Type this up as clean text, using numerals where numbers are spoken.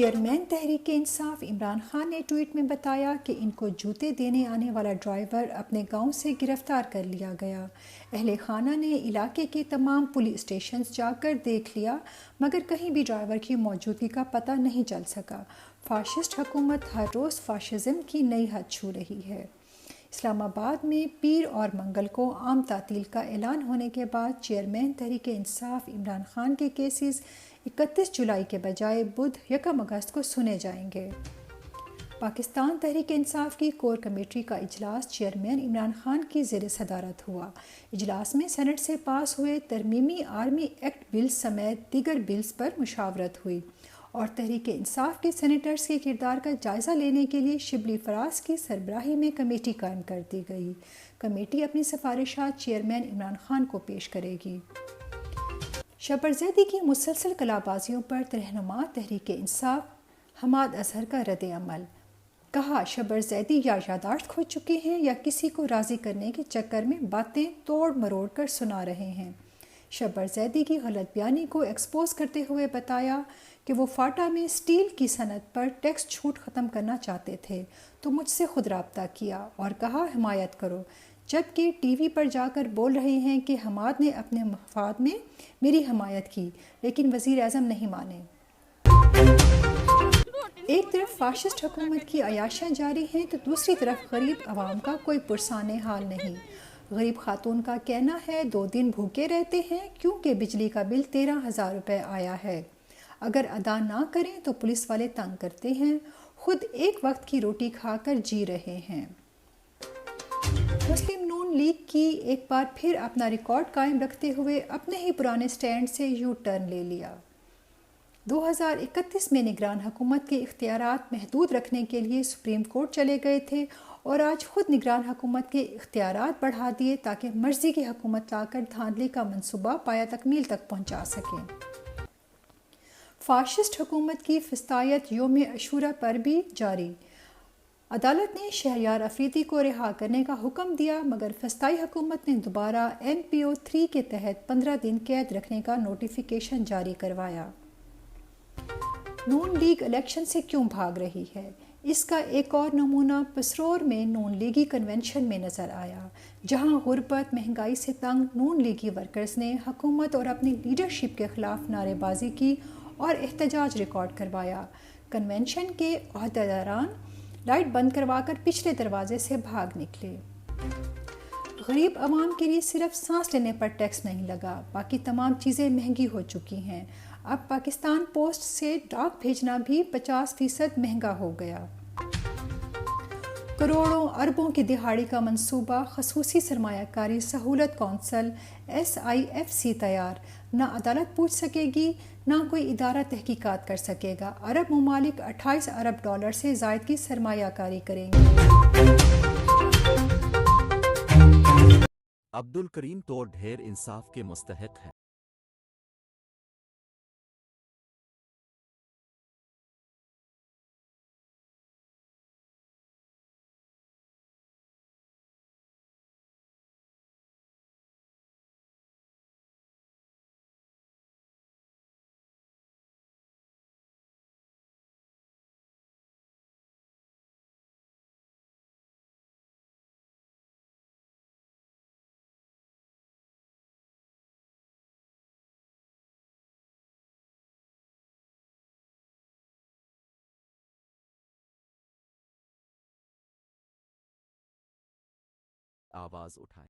Chairman Tehreek Insaf Imran Khan نے tweet میں بتایا کہ ان کو جوتے دینے آنے والا ڈرائیور اپنے گاؤں سے گرفتار کر لیا گیا۔ اہل خانہ نے علاقے کے تمام پولیس اسٹیشنز جا کر دیکھ لیا مگر کہیں بھی ڈرائیور کی موجودگی کا پتہ نہیں چل سکا۔ فاشسٹ حکومت ہر روز فاشزم کی نئی حد چھو رہی ہے۔ اسلام آباد میں پیر اور منگل کو عام تعطیل کا اعلان ہونے کے بعد چیئرمین تحریک انصاف عمران خان کے کیسز 31 جولائی کے بجائے بدھ 1 اگست کو سنے جائیں گے۔ پاکستان تحریک انصاف کی کور کمیٹی کا اجلاس چیئرمین عمران خان کی زیر صدارت ہوا۔ اجلاس میں سینٹ سے پاس ہوئے ترمیمی آرمی ایکٹ بلز سمیت دیگر بلز پر مشاورت ہوئی اور تحریک انصاف کے سینیٹرز کے کردار کا جائزہ لینے کے لیے شبلی فراز کی سربراہی میں کمیٹی قائم کر دی گئی۔ کمیٹی اپنی سفارشات چیئرمین عمران خان کو پیش کرے گی۔ شبر زیدی کی مسلسل کلابازیوں پر رہنما تحریک انصاف حماد اظہر کا رد عمل۔ کہا، شبر زیدی یا یادداشت کھو چکے ہیں یا کسی کو راضی کرنے کے چکر میں باتیں توڑ مروڑ کر سنا رہے ہیں۔ شبر زیدی کی غلط بیانی کو ایکسپوز کرتے ہوئے بتایا کہ وہ فاٹا میں سٹیل کی صنعت پر ٹیکس چھوٹ ختم کرنا چاہتے تھے تو مجھ سے خود رابطہ کیا اور کہا حمایت کرو، جبکہ ٹی وی پر جا کر بول رہے ہیں کہ حماد نے اپنے مفاد میں میری حمایت کی لیکن وزیر اعظم نہیں مانے۔ ایک طرف فاشسٹ حکومت کی عیاشیاں جاری ہیں تو دوسری طرف غریب عوام کا کوئی پرسان حال نہیں۔ غریب خاتون کا کہنا ہے 2 دن بھوکے رہتے ہیں کیونکہ بجلی کا بل 13,000 روپے آیا ہے۔ اگر ادا نہ کریں تو پولیس والے تنگ کرتے ہیں، خود ایک وقت کی روٹی کھا کر جی رہے ہیں۔ مسلم نون لیگ کی ایک بار پھر اپنا ریکارڈ قائم رکھتے ہوئے اپنے ہی پرانے سٹینڈ سے یو ٹرن لے لیا۔ 2031 میں نگران حکومت کے اختیارات محدود رکھنے کے لیے سپریم کورٹ چلے گئے تھے اور آج خود نگران حکومت کے اختیارات بڑھا دیے تاکہ مرضی کی حکومت لا کر دھاندلی کا منصوبہ پایہ تکمیل تک پہنچا سکیں۔ فاشسٹ حکومت کی فسطائیت یوم عاشوراء پر بھی جاری۔ عدالت نے شہریار افریدی کو رہا کرنے کا حکم دیا مگر فسطائی حکومت نے دوبارہ NPO 3 کے تحت 15 دن قید رکھنے کا نوٹیفیکیشن جاری کروایا۔ نون لیگ الیکشن سے کیوں بھاگ رہی ہے؟ اس کا ایک اور نمونہ پسرور میں نون لیگی کنونشن میں نظر آیا، جہاں غربت مہنگائی سے تنگ نون لیگی ورکرز نے حکومت اور اپنی لیڈرشپ کے خلاف نعرے بازی کی اور احتجاج ریکارڈ کروایا۔ کنونشن کے عہدیداران لائٹ بند کروا کر پچھلے دروازے سے بھاگ نکلے۔ غریب عوام کے لیے صرف سانس لینے پر ٹیکس نہیں لگا، باقی تمام چیزیں مہنگی ہو چکی ہیں۔ اب پاکستان پوسٹ سے ڈاک بھیجنا بھی 50% مہنگا ہو گیا۔ کروڑوں اربوں کی دہاڑی کا منصوبہ خصوصی سرمایہ کاری سہولت کونسل SIFC تیار، نہ عدالت پوچھ سکے گی نہ کوئی ادارہ تحقیقات کر سکے گا۔ عرب ممالک 28 ارب ڈالر سے زائد کی سرمایہ کاری کریں گے۔ عبدالکریم طور ڈھیر انصاف کے مستحق ہے۔ آواز اٹھائیں۔